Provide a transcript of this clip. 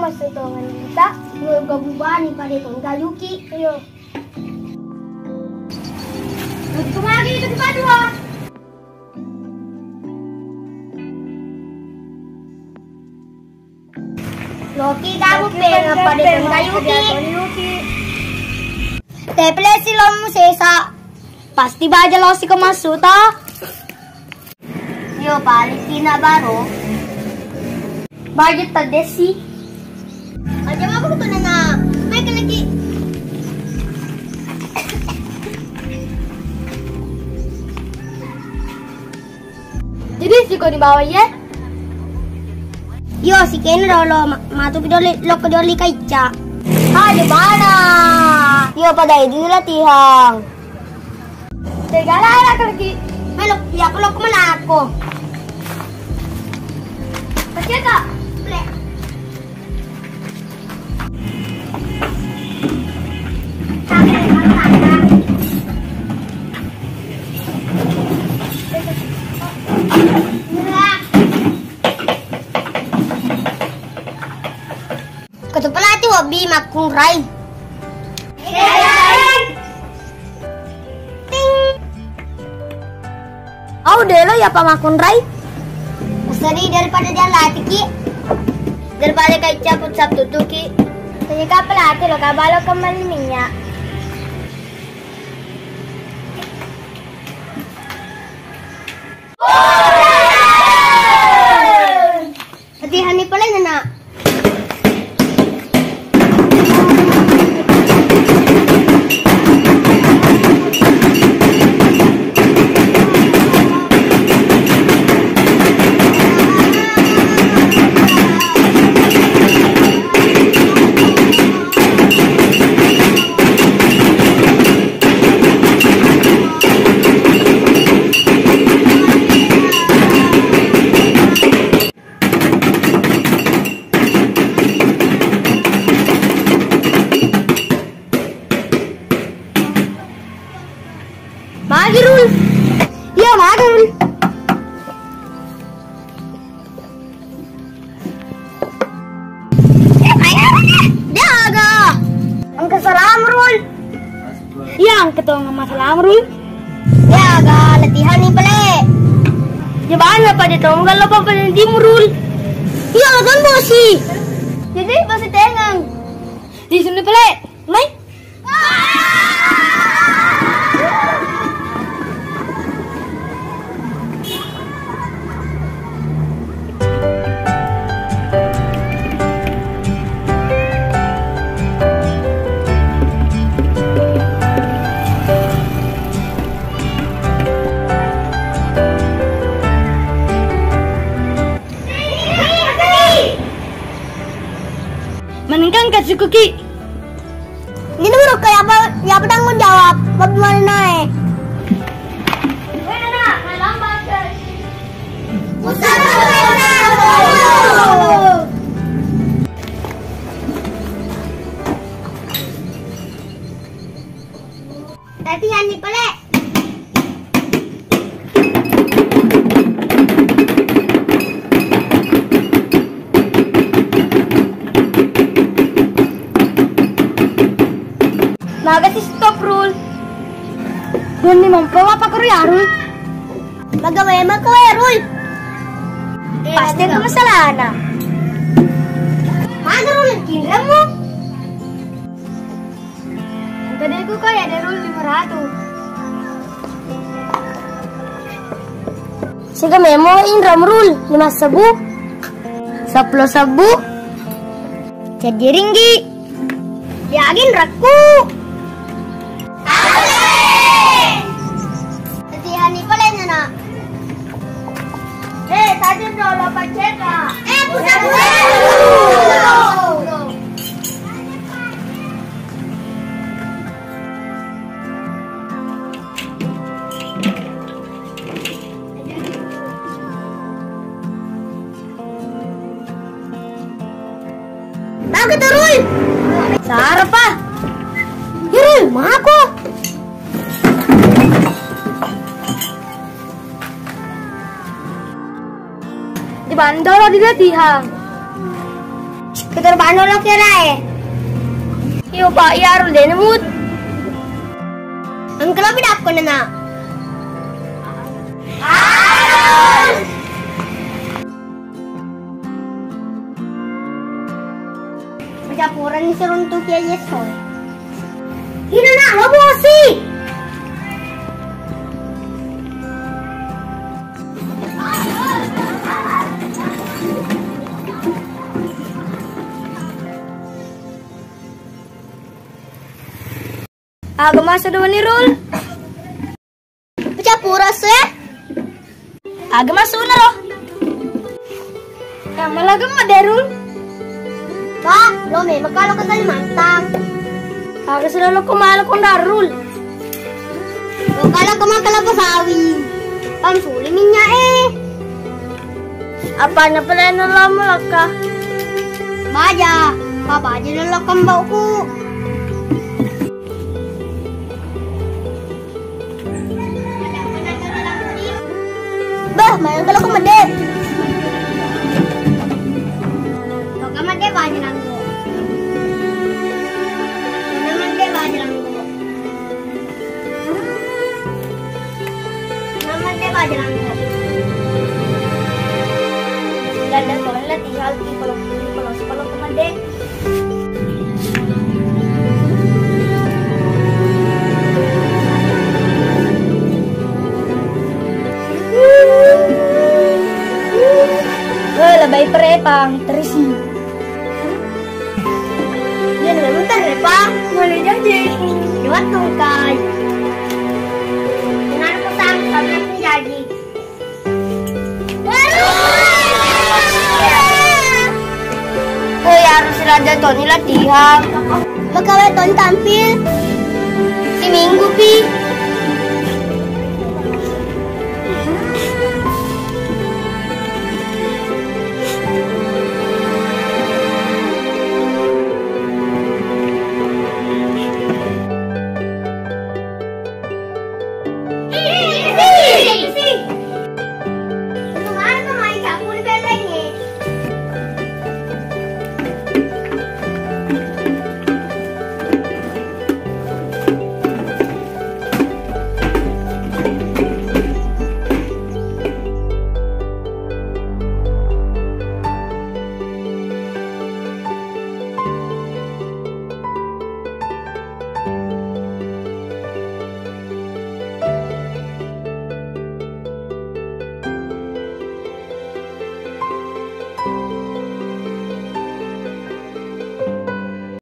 masuk tangan kita. Nggak gabubani pada itu nggak yuki. Ayo. Itu lagi itu kedua. Loki kamu pengen pada itu nggak yuki. Teple silom sesa. Pasti baja lo si kemasuk toh. Yo Palestina baru. Budget tadi sih. Aja apa betul nana? Naik lagi. Jadi sih kau di bawah ya? Yo si Ken lo matu pidoli lo kedoli kaica. Di mana? Yo pada itu latihan. Segala lagi. Melok ya kalau kemana aku? Kecil tak? Boleh. Ketupat hati hobi makung rai. Oh, delo ya Pak Makun Rai. Seri daripada dia latih ki. Daripada kayak caput sabtu tuh ki. Tanya ka pelatih lo kabalo kembali minyak. Latihan ni pala na. Magirul. Iya, Magirul. Dia agak. Angka salam, Rul. Iya, angka tuh nggak salam, Rul. Dia agak latihan nih, Pele. Ya, mana pada tuh? Nggak lupa pada di Rul. Iya, kan bosi. Jadi, bosi tengang. Di sini, Pele. Main. Meningkan kasih kuki. Ini menurut kayak apa? Ya tanggung jawab. Bagaimana naik? Mana? Lambat guys. Latihan nih Pele. Makasih stop Rul. Hindi membawa apa kru ya Rul? Magawin mo ko Rul. Pasti ka masalana. Ano Rul? Kira mo? Ang ganda ko kaya na Rul 500. Sige memo inram Rul 5 sabu. 10 sabu. Jadi ringgi. Diagin raku. Tadi dulu paceka. Pusat Bakit Rul? Sarap pa. Rul, mako. Di bandara di latihan. Keterpaano lang kira eh. Iyo pa, iyaro din mood. Ang kalapit ako na na. Macapuran ni seruntuk ya yeso. Hina na, lo bosi. Agama sa naman ni Rul. Macapuras eh. Agama suna ro. Yang malagam maderul. Pak, lo may magkalo ka Kalimantan. Aga sila lo kumalo kong darul. Lo kala kumakalapasawi. Pamsuling niya eh. Apa na pala nalamulak ka? Baja, papaja nalakang bau ko. Bah, mayroon ka lang kumadip. Kamade baja lang ko. Namade baja lang ko. Namade baja lang ko. Ganda ko lang tinggal di kolong kamade. Labay prepang terisi. Yan naman tarepang. Wala jadi. Iwan tungkay. Tinan ko sa amin sabi natin jadi. Uy, harus sila dito nila tihang. Magkaweton tampil. Si Minggu pi.